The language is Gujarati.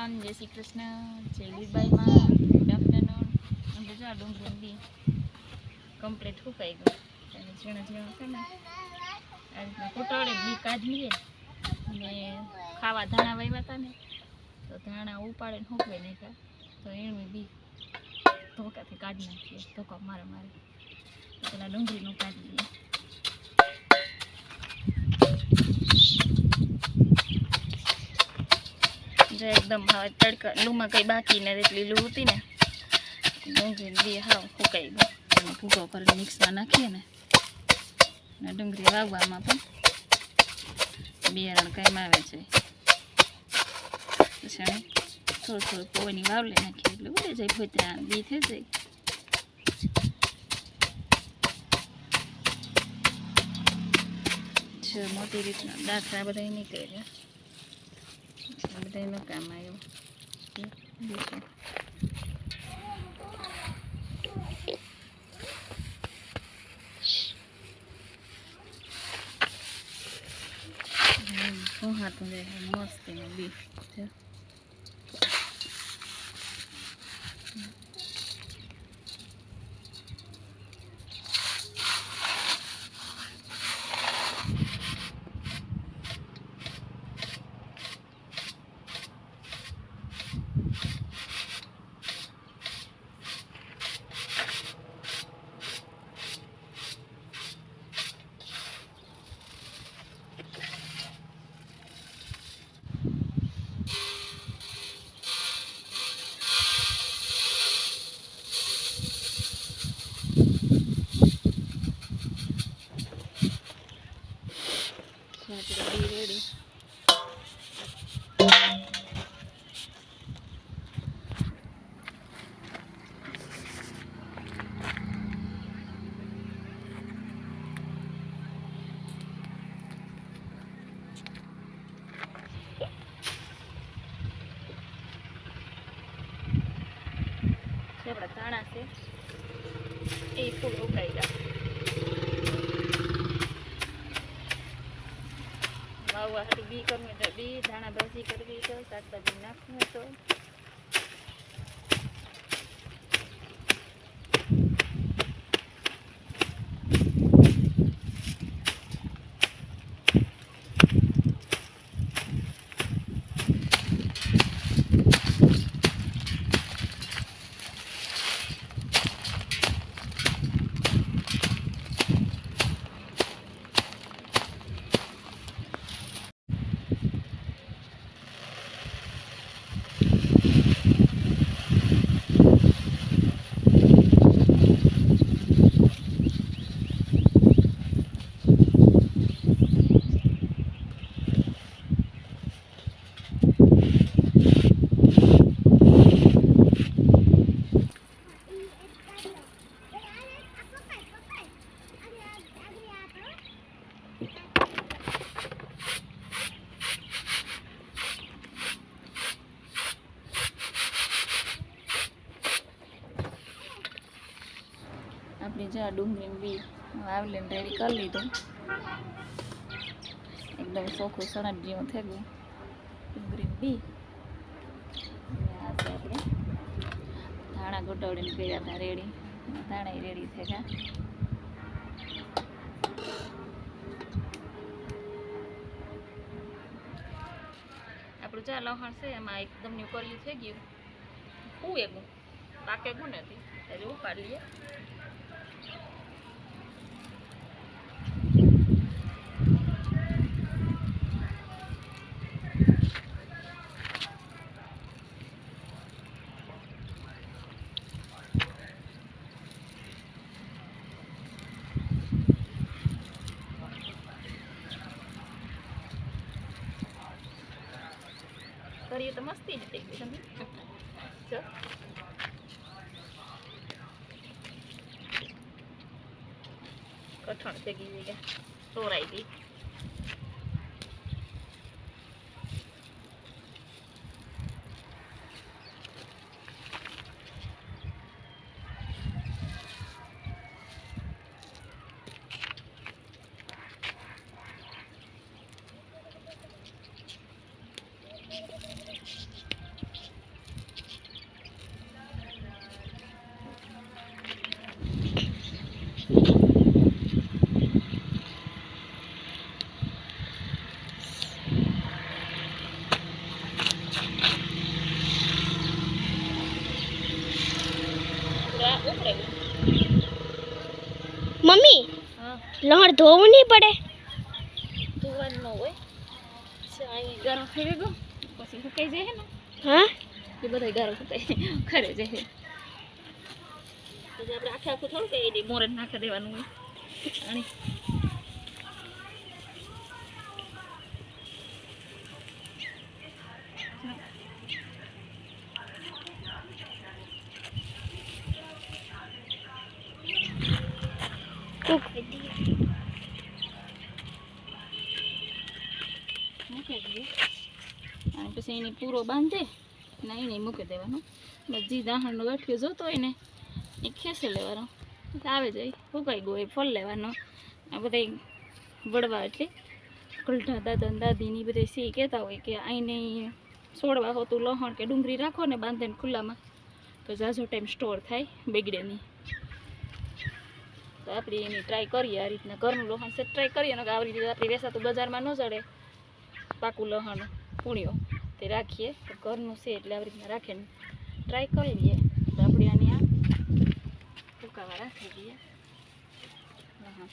એવરીવન, જય શ્રી કૃષ્ણ, જય લીબાઈમાં, ગુડ આફ્ટરનૂન. અને જો આ ડુંગળી બી કમ્પ્લીટ સુકાઈ ગયું. અને ઝીણા ઝીણા છે ને આ રીતના કૂટોળે બી કાઢીએ અને ખાવા ધાણા વાવ્યા હતા ને તો ધાણા ઉપાડીને સૂકવી નાખ્યા. તો એનું બી ધોકાથી કાઢી નાખીએ, ધોકા મારે પેલા ડુંગળીનું કાઢી લઈએ. એકદમ હવે તડકા લૂમાં કઈ બાકી ને એટલી લૂ હતી ને ડુંગળી બી હાવ ફૂકાઈ ગયું. એમાં ભૂકો કરીને મિક્સમાં નાખીએ ને ડુંગળી વાવવામાં પણ બિયારણ કાંઈ આવે છે. પછી થોડું થોડું પવની વાવલે નાખીએ એટલે ઉડે જાય, ફોતરા બી થઈ જાય. મોટી રીતના દાખલા બધા નીકળે, બધાનું કામ આવ્યું. હાથું મસ્ત બી રેડી. આપણા ધાણા છે એ ફૂલ ઉકાઈ ગયા. વાવવા હાટું બી કરવું એટલે બી, ધાણા ભાજી કરવી તો, શાકભાજી નાખવું તો. આપણે જ્યાં ડુંગળી બી વાવલીને રેડી કરી લીધું. એકદમ ચોખ્ખું સણદ જેવું થઈ ગયું ડુંગળી બી. આ છે આપણે ધાણા ગોટાવડીને કર્યા હતા રેડી, ધાણા રેડી થઈ ગયા. આપણું જ્યાં લહણ છે એમાં એકદમ નું કર્યું થઈ ગયું. હું એવું પાકે ગું નથી એટલે ઉપાડી લઈએ. કરીએ તો મસ્તી જ થઈ ગઈ. તમે જો કઠણ થઈ ગઈ, સોરાઈ ગઈ. લહણ ધોવું નહીં પડે. ધોવાનું ન હોય અહીં ગારો થઈ ગયો પછી સુકાઈ જાય ને હા એ બધા ગારો સુકાઈ ખરે જાય પછી આપણે આખે આખું થોડું કઈ મોરે નાખી દેવાનું હોય અને કુક મૂકી દઈએ અને પછી એને પૂરો બાંધે ને એને મૂકી દેવાનો બધી દાહણનો ગાંઠિયો જોતો હોય ને એ ખેંચી લેવાનો આવે જાય સુકાઈ ગયો એ ફળ લેવાનો આ બધા વડવા એટલે કલઢા દાદા ને દાદીની બધા સી કહેતા હોય કે આઈને છોડવા હોતું લહણ કે ડુંગળી રાખો ને બાંધીને ખુલ્લામાં તો ઝાઝો ટાઈમ સ્ટોર થાય બગડે નહીં તો આપણે એની ટ્રાય કરીએ આ રીતના ઘરનું લહણ છે ટ્રાય કરીએ ને કે આવી રીતે આપણે વેસાતું બજારમાં ન ચડે પાકું લહણ પૂણ્યો તે રાખીએ તો ઘરનું છે એટલે આવી રીતના રાખીને ટ્રાય કરી લઈએ તો આપણે આને આ ફૂકાવા રાખી દઈએ લહણ